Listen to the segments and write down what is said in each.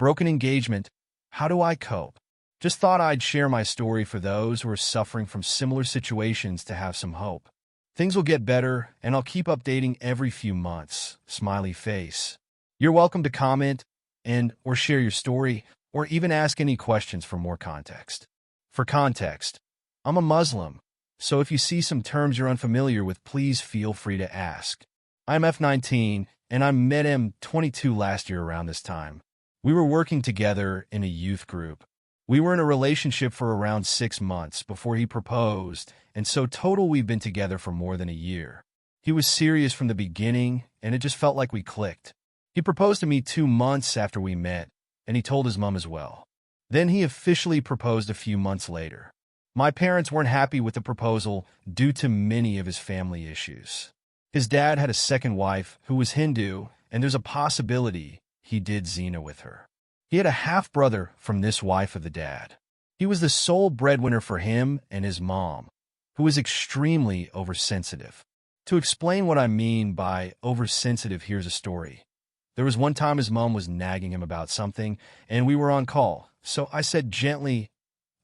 Broken engagement. How do I cope? Just thought I'd share my story for those who are suffering from similar situations to have some hope. Things will get better, and I'll keep updating every few months. Smiley face. You're welcome to comment or share your story, or even ask any questions for more context. For context, I'm a Muslim, so if you see some terms you're unfamiliar with, please feel free to ask. I'm F19, and I met him 22 last year around this time. We were working together in a youth group. We were in a relationship for around 6 months before he proposed, and so total we've been together for more than a year. He was serious from the beginning, and it just felt like we clicked. He proposed to me 2 months after we met, and he told his mom as well. Then he officially proposed a few months later. My parents weren't happy with the proposal due to many of his family issues. His dad had a second wife who was Hindu, and there's a possibility he did zina with her. He had a half-brother from this wife of the dad. He was the sole breadwinner for him and his mom, who was extremely oversensitive. To explain what I mean by oversensitive, here's a story. There was one time his mom was nagging him about something, and we were on call. So I said gently,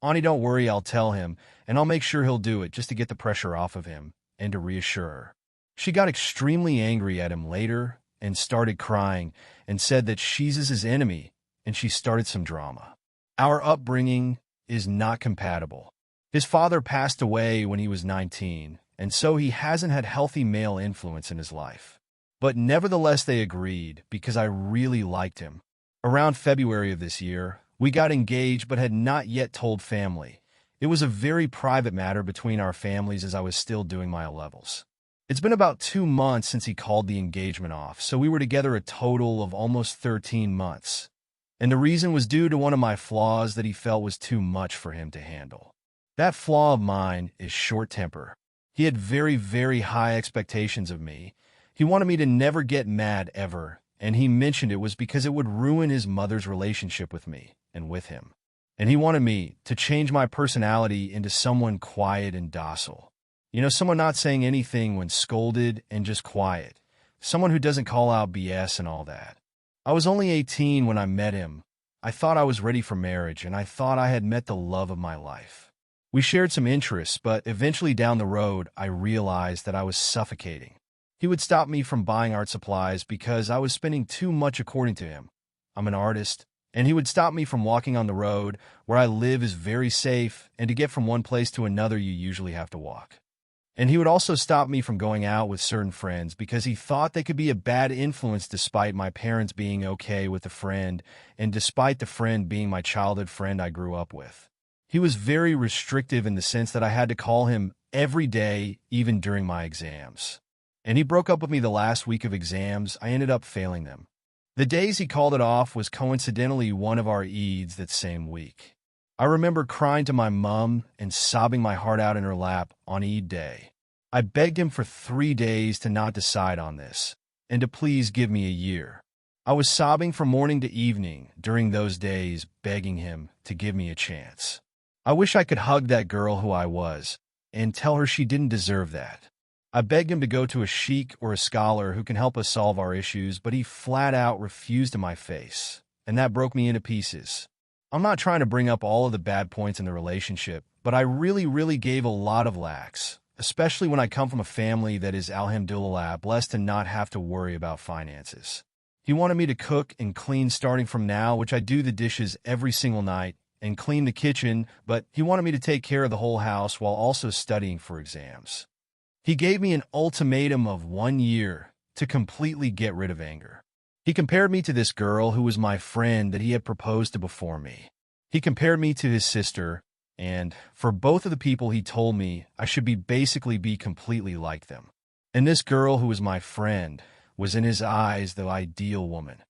"Auntie, don't worry, I'll tell him, and I'll make sure he'll do it just to get the pressure off of him and to reassure her." She got extremely angry at him later and started crying and said that she's his enemy, and she started some drama. Our upbringing is not compatible. His father passed away when he was 19, and so he hasn't had healthy male influence in his life. But nevertheless, they agreed because I really liked him. Around February of this year, we got engaged but had not yet told family. It was a very private matter between our families as I was still doing my O-levels. It's been about 2 months since he called the engagement off, so we were together a total of almost 13 months. And the reason was due to one of my flaws that he felt was too much for him to handle. That flaw of mine is short temper. He had very, very high expectations of me. He wanted me to never get mad ever, and he mentioned it was because it would ruin his mother's relationship with me and with him. And he wanted me to change my personality into someone quiet and docile. You know, someone not saying anything when scolded and just quiet. Someone who doesn't call out BS and all that. I was only 18 when I met him. I thought I was ready for marriage, and I thought I had met the love of my life. We shared some interests, but eventually down the road, I realized that I was suffocating. He would stop me from buying art supplies because I was spending too much according to him. I'm an artist, and he would stop me from walking on the road where I live is very safe, and to get from one place to another you usually have to walk. And he would also stop me from going out with certain friends because he thought they could be a bad influence despite my parents being okay with the friend and despite the friend being my childhood friend I grew up with. He was very restrictive in the sense that I had to call him every day, even during my exams. And he broke up with me the last week of exams. I ended up failing them. The days he called it off was coincidentally one of our Eids that same week. I remember crying to my mom and sobbing my heart out in her lap on Eid day. I begged him for 3 days to not decide on this, and to please give me a year. I was sobbing from morning to evening during those days, begging him to give me a chance. I wish I could hug that girl who I was, and tell her she didn't deserve that. I begged him to go to a sheikh or a scholar who can help us solve our issues, but he flat out refused to my face, and that broke me into pieces. I'm not trying to bring up all of the bad points in the relationship, but I really gave a lot of lacks, especially when I come from a family that is alhamdulillah blessed to not have to worry about finances. He wanted me to cook and clean starting from now, which I do the dishes every single night, and clean the kitchen, but he wanted me to take care of the whole house while also studying for exams. He gave me an ultimatum of 1 year to completely get rid of anger. He compared me to this girl who was my friend that he had proposed to before me. He compared me to his sister, and for both of the people he told me I should basically be completely like them. And this girl who was my friend was in his eyes the ideal woman.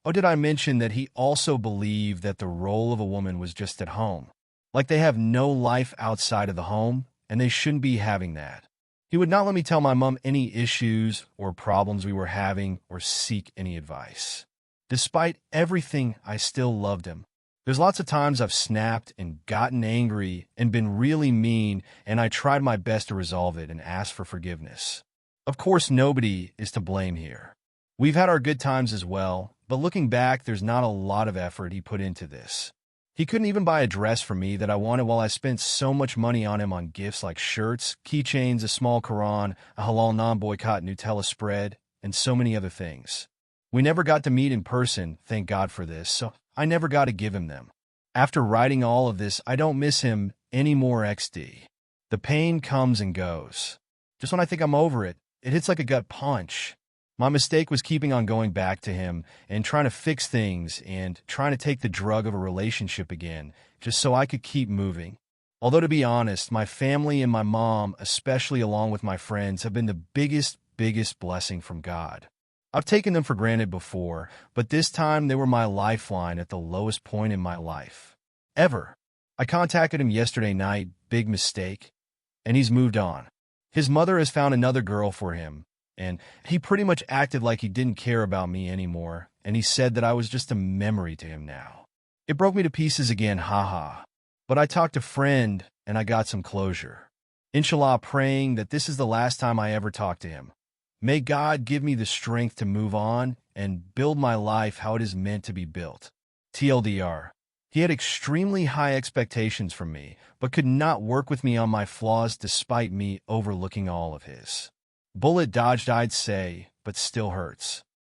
Oh, did I mention that he also believed that the role of a woman was just at home? Like they have no life outside of the home, and they shouldn't be having that. He would not let me tell my mom any issues or problems we were having or seek any advice. Despite everything, I still loved him. There's lots of times I've snapped and gotten angry and been really mean, and I tried my best to resolve it and ask for forgiveness. Of course, nobody is to blame here. We've had our good times as well, but looking back, there's not a lot of effort he put into this. He couldn't even buy a dress for me that I wanted while I spent so much money on him on gifts like shirts, keychains, a small Quran, a halal non-boycott Nutella spread, and so many other things. We never got to meet in person, thank God for this, so I never got to give him them. After writing all of this, I don't miss him anymore XD. The pain comes and goes. Just when I think I'm over it, it hits like a gut punch. My mistake was keeping on going back to him and trying to fix things and trying to take the drug of a relationship again, just so I could keep moving. Although to be honest, my family and my mom, especially along with my friends, have been the biggest blessing from God. I've taken them for granted before, but this time they were my lifeline at the lowest point in my life. Ever. I contacted him yesterday night, big mistake, and he's moved on. His mother has found another girl for him, and he pretty much acted like he didn't care about me anymore, and he said that I was just a memory to him now. It broke me to pieces again, haha. But I talked to a friend, and I got some closure. Inshallah, praying that this is the last time I ever talk to him. May God give me the strength to move on and build my life how it is meant to be built. TLDR. He had extremely high expectations from me, but could not work with me on my flaws despite me overlooking all of his. Bullet dodged, I'd say, but still hurts.